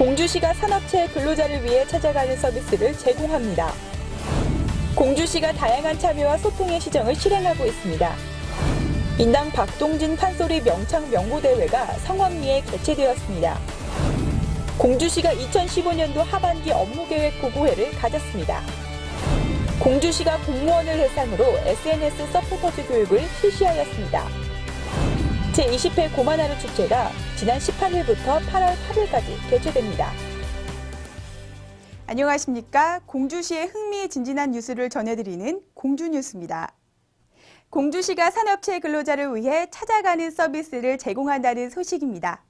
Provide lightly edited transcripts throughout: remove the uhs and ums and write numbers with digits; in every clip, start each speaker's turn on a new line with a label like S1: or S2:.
S1: 공주시가 산업체 근로자를 위해 찾아가는 서비스를 제공합니다. 공주시가 다양한 참여와 소통의 시정을 실행하고 있습니다. 인당 박동진 판소리 명창 명고대회가 성원리에 개최되었습니다. 공주시가 2015년도 하반기 업무계획 보고회를 가졌습니다. 공주시가 공무원을 대상으로 SNS 서포터즈 교육을 실시하였습니다. 제20회 고만하루 축제가 지난 18일부터 8월 8일까지 개최됩니다.
S2: 안녕하십니까. 공주시의 흥미진진한 뉴스를 전해드리는 공주뉴스입니다. 공주시가 산업체 근로자를 위해 찾아가는 서비스를 제공한다는 소식입니다.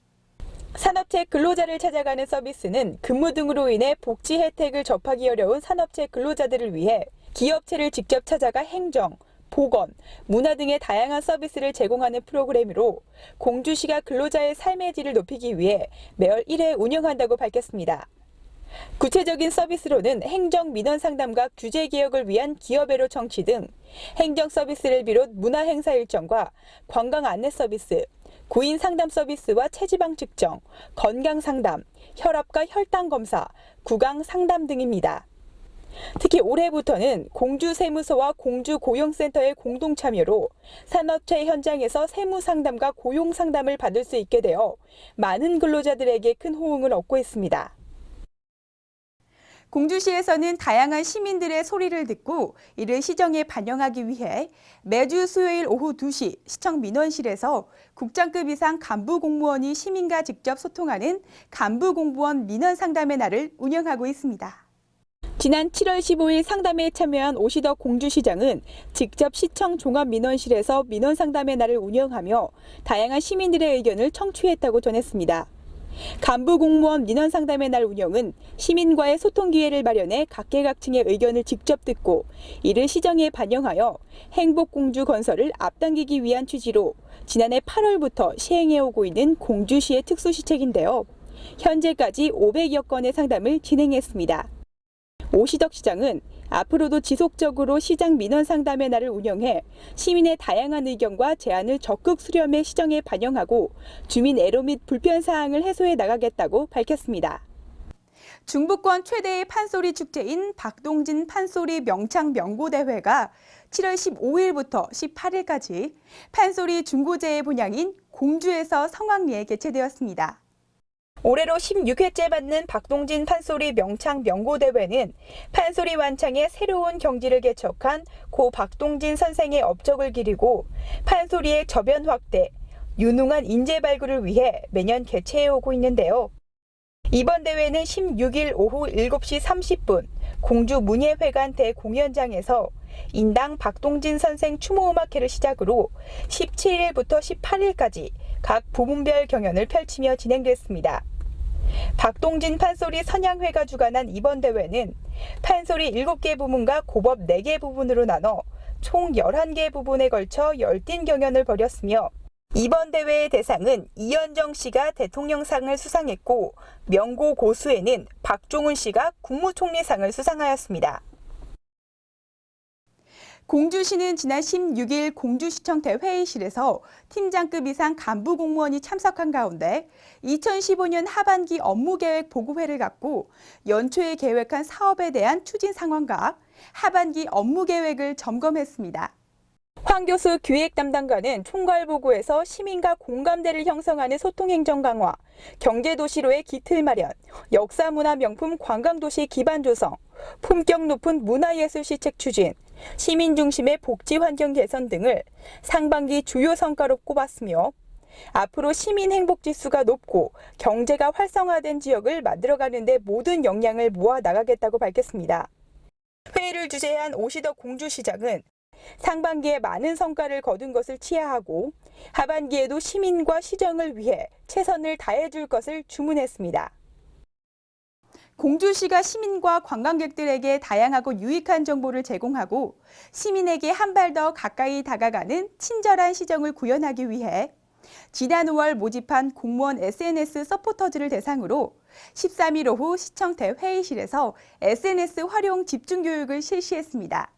S1: 산업체 근로자를 찾아가는 서비스는 근무 등으로 인해 복지 혜택을 접하기 어려운 산업체 근로자들을 위해 기업체를 직접 찾아가 행정, 보건, 문화 등의 다양한 서비스를 제공하는 프로그램으로 공주시가 근로자의 삶의 질을 높이기 위해 매월 1회 운영한다고 밝혔습니다. 구체적인 서비스로는 행정 민원 상담과 규제 개혁을 위한 기업애로 청취 등 행정 서비스를 비롯 문화 행사 일정과 관광 안내 서비스, 구인 상담 서비스와 체지방 측정, 건강 상담, 혈압과 혈당 검사, 구강 상담 등입니다. 특히 올해부터는 공주세무서와 공주고용센터의 공동 참여로 산업체 현장에서 세무 상담과 고용 상담을 받을 수 있게 되어 많은 근로자들에게 큰 호응을 얻고 있습니다.
S2: 공주시에서는 다양한 시민들의 소리를 듣고 이를 시정에 반영하기 위해 매주 수요일 오후 2시 시청 민원실에서 국장급 이상 간부 공무원이 시민과 직접 소통하는 간부공무원 민원상담의 날을 운영하고 있습니다.
S1: 지난 7월 15일 상담에 참여한 오시덕 공주시장은 직접 시청 종합민원실에서 민원상담의 날을 운영하며 다양한 시민들의 의견을 청취했다고 전했습니다. 간부공무원 민원상담의 날 운영은 시민과의 소통 기회를 마련해 각계각층의 의견을 직접 듣고 이를 시정에 반영하여 행복공주 건설을 앞당기기 위한 취지로 지난해 8월부터 시행해오고 있는 공주시의 특수시책인데요. 현재까지 500여 건의 상담을 진행했습니다. 오시덕 시장은 앞으로도 지속적으로 시장 민원 상담의 날을 운영해 시민의 다양한 의견과 제안을 적극 수렴해 시정에 반영하고 주민 애로 및 불편 사항을 해소해 나가겠다고 밝혔습니다.
S2: 중부권 최대의 판소리 축제인 박동진 판소리 명창 명고대회가 7월 15일부터 18일까지 판소리 중고제의 본향인 공주에서 성황리에 개최되었습니다.
S1: 올해로 16회째 받는 박동진 판소리 명창 명고대회는 판소리 완창의 새로운 경지를 개척한 고 박동진 선생의 업적을 기리고 판소리의 저변 확대, 유능한 인재 발굴을 위해 매년 개최해오고 있는데요. 이번 대회는 16일 오후 7시 30분 공주 문예회관 대공연장에서 인당 박동진 선생 추모음악회를 시작으로 17일부터 18일까지 각 부문별 경연을 펼치며 진행됐습니다. 박동진 판소리 선양회가 주관한 이번 대회는 판소리 7개 부문과 고법 4개 부분으로 나눠 총 11개 부분에 걸쳐 열띤 경연을 벌였으며 이번 대회의 대상은 이현정 씨가 대통령상을 수상했고 명고 고수에는 박종훈 씨가 국무총리상을 수상하였습니다.
S2: 공주시는 지난 16일 공주시청 대회의실에서 팀장급 이상 간부 공무원이 참석한 가운데 2015년 하반기 업무계획 보고회를 갖고 연초에 계획한 사업에 대한 추진 상황과 하반기 업무계획을 점검했습니다.
S1: 황 교수 기획 담당관은 총괄보고에서 시민과 공감대를 형성하는 소통행정 강화, 경제도시로의 기틀 마련, 역사문화 명품 관광도시 기반 조성, 품격 높은 문화예술 시책 추진, 시민 중심의 복지 환경 개선 등을 상반기 주요 성과로 꼽았으며 앞으로 시민 행복 지수가 높고 경제가 활성화된 지역을 만들어가는 데 모든 역량을 모아 나가겠다고 밝혔습니다. 회의를 주재한 오시덕 공주시장은 상반기에 많은 성과를 거둔 것을 치하하고 하반기에도 시민과 시정을 위해 최선을 다해줄 것을 주문했습니다.
S2: 공주시가 시민과 관광객들에게 다양하고 유익한 정보를 제공하고 시민에게 한 발 더 가까이 다가가는 친절한 시정을 구현하기 위해 지난 5월 모집한 공무원 SNS 서포터즈를 대상으로 13일 오후 시청 대회의실에서 SNS 활용 집중 교육을 실시했습니다.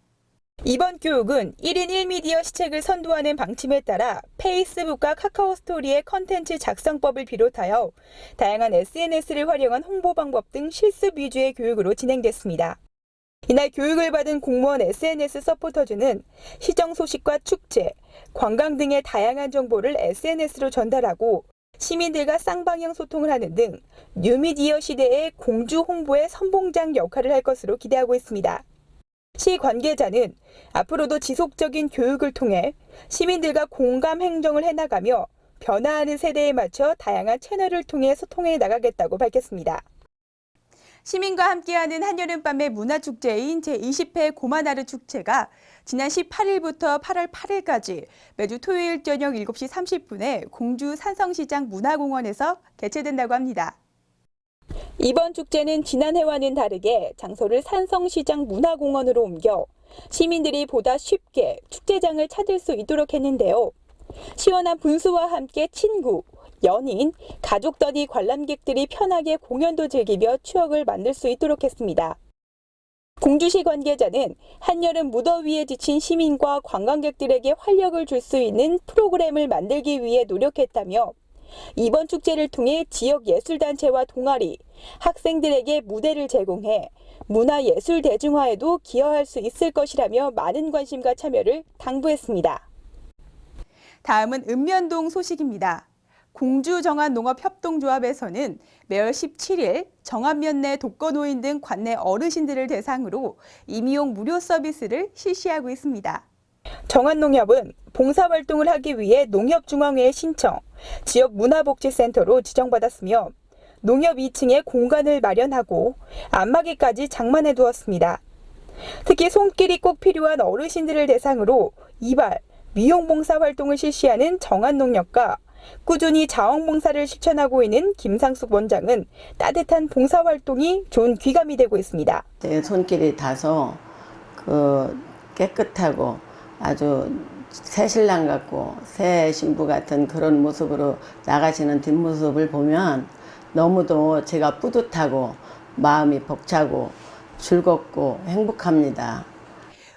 S1: 이번 교육은 1인 1미디어 시책을 선도하는 방침에 따라 페이스북과 카카오 스토리의 컨텐츠 작성법을 비롯하여 다양한 SNS를 활용한 홍보 방법 등 실습 위주의 교육으로 진행됐습니다. 이날 교육을 받은 공무원 SNS 서포터즈는 시정 소식과 축제, 관광 등의 다양한 정보를 SNS로 전달하고 시민들과 쌍방향 소통을 하는 등 뉴미디어 시대의 공주 홍보의 선봉장 역할을 할 것으로 기대하고 있습니다. 시 관계자는 앞으로도 지속적인 교육을 통해 시민들과 공감 행정을 해나가며 변화하는 세대에 맞춰 다양한 채널을 통해 소통해 나가겠다고 밝혔습니다.
S2: 시민과 함께하는 한여름밤의 문화축제인 제20회 고마나루 축제가 지난 18일부터 8월 8일까지 매주 토요일 저녁 7시 30분에 공주 산성시장 문화공원에서 개최된다고 합니다.
S1: 이번 축제는 지난해와는 다르게 장소를 산성시장 문화공원으로 옮겨 시민들이 보다 쉽게 축제장을 찾을 수 있도록 했는데요. 시원한 분수와 함께 친구, 연인, 가족 단위 관람객들이 편하게 공연도 즐기며 추억을 만들 수 있도록 했습니다. 공주시 관계자는 한여름 무더위에 지친 시민과 관광객들에게 활력을 줄 수 있는 프로그램을 만들기 위해 노력했다며 이번 축제를 통해 지역 예술단체와 동아리, 학생들에게 무대를 제공해 문화예술 대중화에도 기여할 수 있을 것이라며 많은 관심과 참여를 당부했습니다.
S2: 다음은 읍면동 소식입니다. 공주 정안농업협동조합에서는 매월 17일 정안면 내 독거노인 등 관내 어르신들을 대상으로 임의용 무료 서비스를 실시하고 있습니다.
S1: 정안농협은 봉사활동을 하기 위해 농협중앙회의 신청, 지역문화복지센터로 지정받았으며 농협 2층에 공간을 마련하고 안마기까지 장만해 두었습니다. 특히 손길이 꼭 필요한 어르신들을 대상으로 이발, 미용봉사활동을 실시하는 정안농협과 꾸준히 자원봉사를 실천하고 있는 김상숙 원장은 따뜻한 봉사활동이 좋은 귀감이 되고 있습니다.
S3: 손길이 닿아서 깨끗하고 아주 새 신랑 같고 새 신부 같은 그런 모습으로 나가시는 뒷모습을 보면 너무도 제가 뿌듯하고 마음이 벅차고 즐겁고 행복합니다.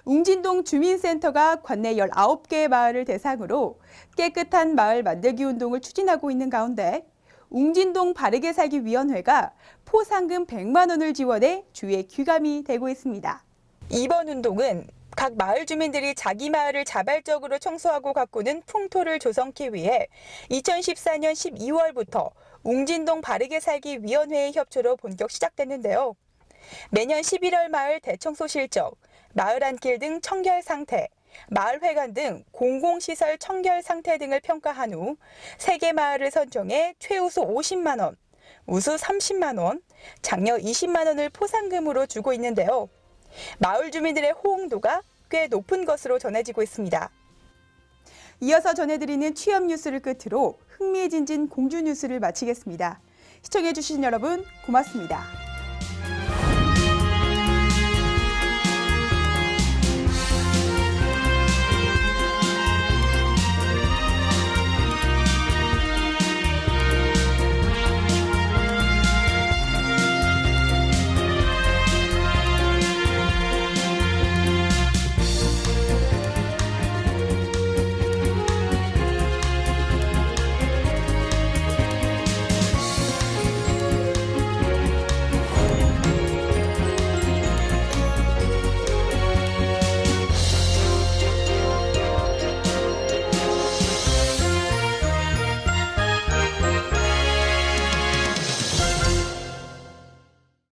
S2: 웅진동 주민센터가 관내 19개의 마을을 대상으로 깨끗한 마을 만들기 운동을 추진하고 있는 가운데 웅진동 바르게 살기 위원회가 포상금 100만 원을 지원해 주의 귀감이 되고 있습니다.
S1: 이번 운동은 각 마을 주민들이 자기 마을을 자발적으로 청소하고 가꾸는 풍토를 조성하기 위해 2014년 12월부터 웅진동 바르게 살기 위원회의 협조로 본격 시작됐는데요. 매년 11월 마을 대청소 실적, 마을 안길 등 청결 상태, 마을회관 등 공공시설 청결 상태 등을 평가한 후 3개 마을을 선정해 최우수 50만 원, 우수 30만 원, 장려 20만 원을 포상금으로 주고 있는데요. 마을 주민들의 호응도가 꽤 높은 것으로 전해지고 있습니다.
S2: 이어서 전해드리는 취업 뉴스를 끝으로 흥미진진 공주 뉴스를 마치겠습니다. 시청해주신 여러분 고맙습니다.